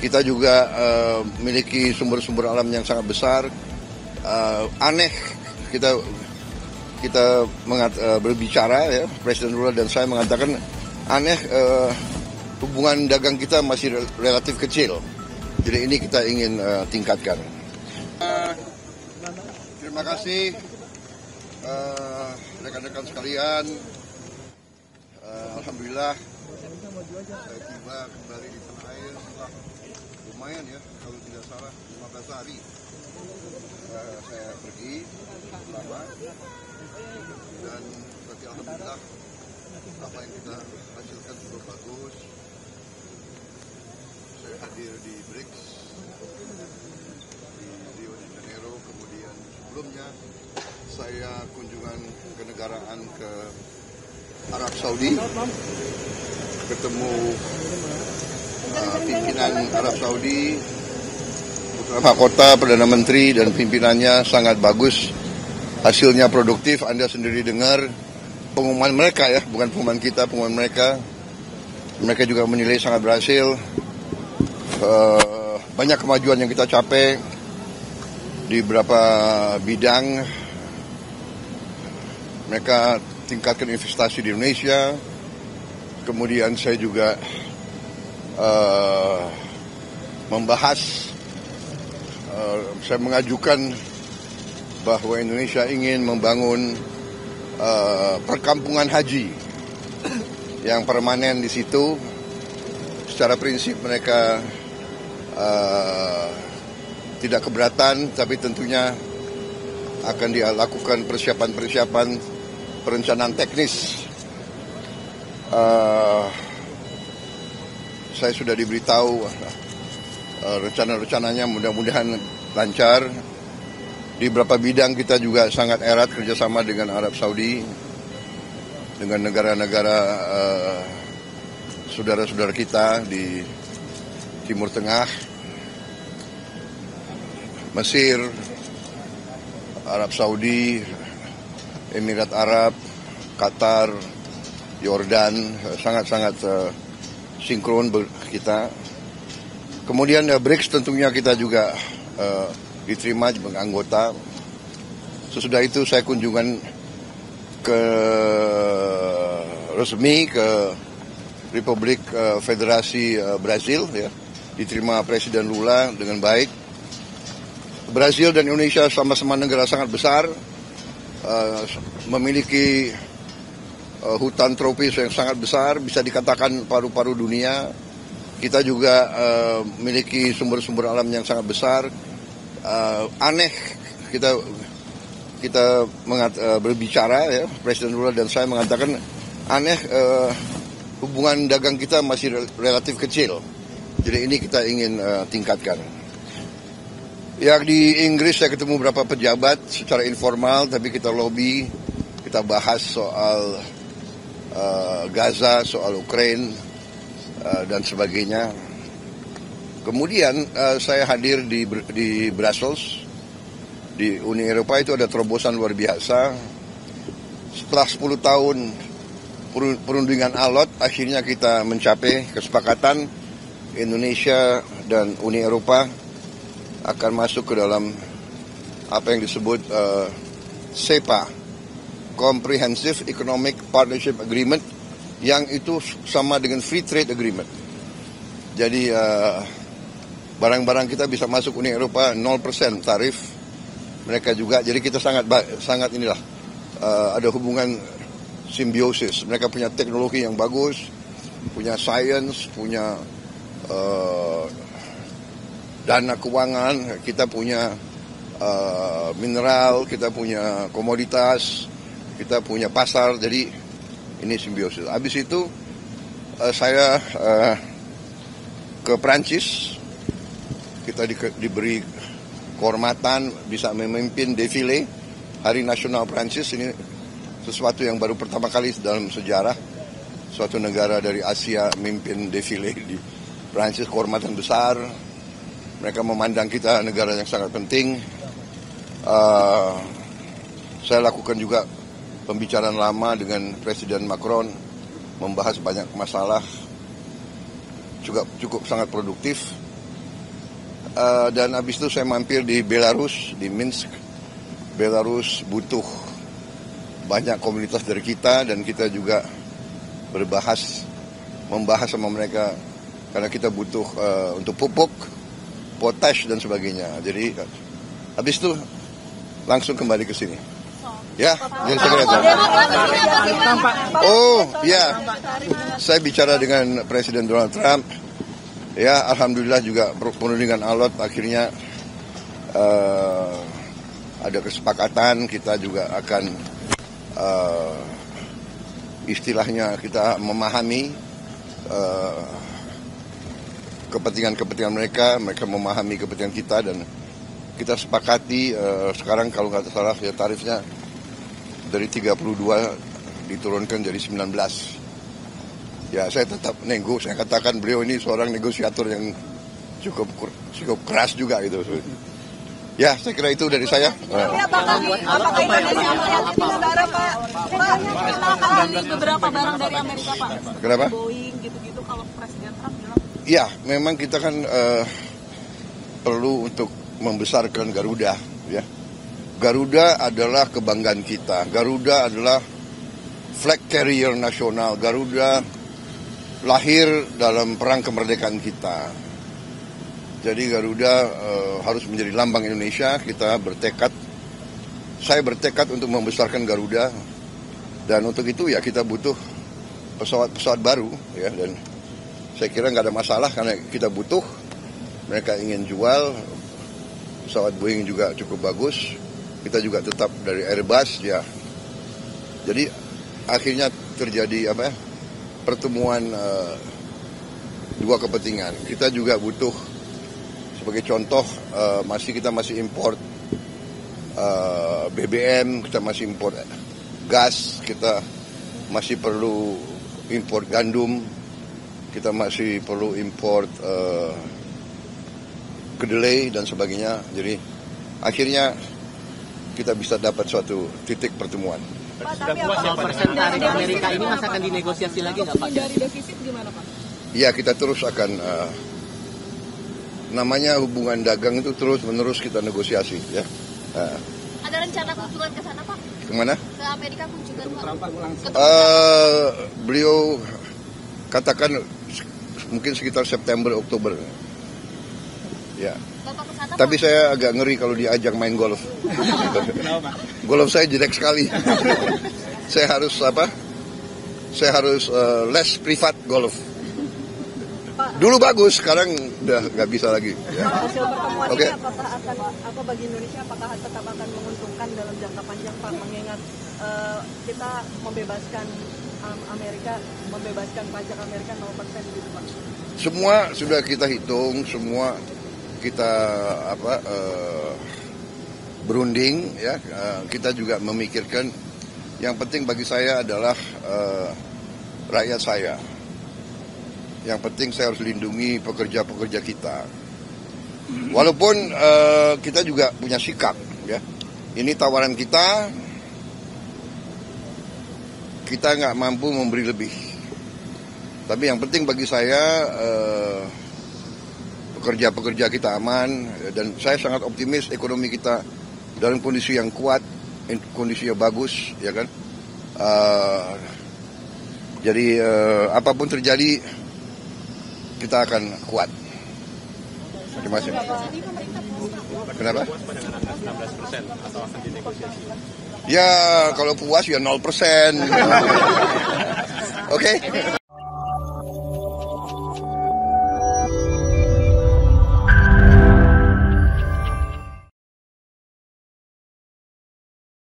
Kita juga memiliki sumber-sumber alam yang sangat besar. Aneh kita berbicara, ya, Presiden Lula dan saya mengatakan aneh, hubungan dagang kita masih relatif kecil. Jadi ini kita ingin tingkatkan. Terima kasih rekan-rekan sekalian. Alhamdulillah saya tiba kembali di tanah air setelah lumayan, ya, kalau tidak salah 15 hari saya pergi lama, dan berarti alhamdulillah apa yang kita hasilkan cukup bagus. Saya hadir di BRICS di Rio de Janeiro, kemudian sebelumnya saya kunjungan kenegaraan ke Arab Saudi, ketemu pimpinan Arab Saudi, Putra Mahkota, Perdana Menteri dan pimpinannya sangat bagus, hasilnya produktif. Anda sendiri dengar pengumuman mereka, ya, bukan pengumuman kita, pengumuman mereka. Mereka juga menilai sangat berhasil. Banyak kemajuan yang kita capai di beberapa bidang. Mereka tingkatkan investasi di Indonesia. Kemudian saya juga membahas, saya mengajukan bahwa Indonesia ingin membangun perkampungan haji yang permanen di situ. Secara prinsip mereka tidak keberatan, tapi tentunya akan dilakukan persiapan-persiapan perencanaan teknis. Saya sudah diberitahu rencana-rencananya, mudah-mudahan lancar. Di beberapa bidang kita juga sangat erat kerjasama dengan Arab Saudi, dengan negara-negara saudara-saudara kita di Timur Tengah, Mesir, Arab Saudi, Emirat Arab, Qatar, Yordan, sangat-sangat sinkron kita. Kemudian BRICS tentunya kita juga diterima sebagai anggota. Sesudah itu saya kunjungan resmi ke Republik Federasi Brasil, ya, diterima Presiden Lula dengan baik. Brasil dan Indonesia sama-sama negara sangat besar, memiliki hutan tropis yang sangat besar, bisa dikatakan paru-paru dunia. Kita juga memiliki sumber-sumber alam yang sangat besar. Aneh kita berbicara, ya, Presiden Lula dan saya mengatakan aneh, hubungan dagang kita masih relatif kecil. Jadi ini kita ingin tingkatkan. Yang di Inggris saya ketemu beberapa pejabat secara informal, tapi kita lobby, kita bahas soal Gaza, soal Ukraina, dan sebagainya. Kemudian saya hadir di Brussels, di Uni Eropa. Itu ada terobosan luar biasa. Setelah 10 tahun perundingan alot, akhirnya kita mencapai kesepakatan Indonesia dan Uni Eropa akan masuk ke dalam apa yang disebut CEPA, Comprehensive Economic Partnership Agreement, yang itu sama dengan Free Trade Agreement. Jadi barang-barang kita bisa masuk Uni Eropa 0% tarif, mereka juga. Jadi kita sangat inilah, ada hubungan simbiosis. Mereka punya teknologi yang bagus, punya sains, punya dana keuangan, kita punya mineral, kita punya komoditas, kita punya pasar. Jadi ini simbiosis. Habis itu saya ke Prancis, kita diberi kehormatan bisa memimpin defile Hari Nasional Prancis. Ini sesuatu yang baru pertama kali dalam sejarah suatu negara dari Asia memimpin defile di Prancis, kehormatan besar. Mereka memandang kita negara yang sangat penting. Saya lakukan juga pembicaraan lama dengan Presiden Macron, membahas banyak masalah, juga cukup sangat produktif. Dan habis itu saya mampir di Belarus, di Minsk. Belarus butuh banyak komunitas dari kita, dan kita juga membahas sama mereka, karena kita butuh untuk pupuk, potash dan sebagainya. Jadi habis itu langsung kembali ke sini. Ya, jadi sekretariat. Oh, ya. Saya bicara dengan Presiden Donald Trump. Ya, alhamdulillah juga penuh dengan alot. Akhirnya ada kesepakatan, kita juga akan istilahnya kita memahami kepentingan mereka memahami kepentingan kita, dan kita sepakati sekarang kalau nggak salah ya tarifnya dari 32 diturunkan jadi 19. Ya, saya tetap nego. Saya katakan beliau ini seorang negosiator yang cukup keras juga gitu. Ya, saya kira itu dari saya. Tapi apakah Indonesia melihat negara Pak? Beberapa barang dari Amerika Pak. Kenapa? Boeing gitu-gitu kalau Presiden Trump bilang. Ya, memang kita kan perlu untuk membesarkan Garuda. Ya, Garuda adalah kebanggaan kita. Garuda adalah flag carrier nasional. Garuda lahir dalam perang kemerdekaan kita. Jadi Garuda harus menjadi lambang Indonesia. Saya bertekad untuk membesarkan Garuda, dan untuk itu ya kita butuh pesawat-pesawat baru, ya. Dan saya kira nggak ada masalah karena kita butuh. Mereka ingin jual pesawat Boeing juga cukup bagus. Kita juga tetap dari Airbus, ya. Jadi akhirnya terjadi pertemuan dua kepentingan. Kita juga butuh, sebagai contoh, kita masih import BBM, kita masih import gas, kita masih perlu import gandum, kita masih perlu import kedelai dan sebagainya. Jadi akhirnya kita bisa dapat suatu titik pertemuan. Pak, tapi apa dari Amerika ini masih akan dinegosiasi lagi nggak Pak? Dari defisit gimana Pak? Ya, kita terus akan namanya hubungan dagang itu terus-menerus kita negosiasi, ya. Ada rencana kunjungan ke sana Pak? Kemana? Ke Amerika kunjungan Pak? Beliau katakan mungkin sekitar September Oktober. Ya. Bapak ke sana, Tapi saya agak ngeri kalau diajak main golf. Golf saya jelek sekali. Saya harus les privat golf. Dulu bagus, sekarang udah nggak bisa lagi. Ya. Hasil pertemuan Oke. ini apakah bagi Indonesia tetap akan menguntungkan dalam jangka panjang Pak, mengingat kita membebaskan pajak Amerika 0% gitu Pak? Semua sudah kita hitung, semua kita berunding, ya. Kita juga memikirkan yang penting bagi saya adalah rakyat saya. Yang penting saya harus lindungi pekerja-pekerja kita. Walaupun kita juga punya sikap, ya. Ini tawaran kita nggak mampu memberi lebih. Tapi yang penting bagi saya pekerja-pekerja kita aman, dan saya sangat optimis ekonomi kita dalam kondisi yang kuat, kondisinya bagus, ya kan. Jadi apapun terjadi kita akan kuat. Terima kasih. Kenapa? Ya, kalau puas ya 0%. Oke.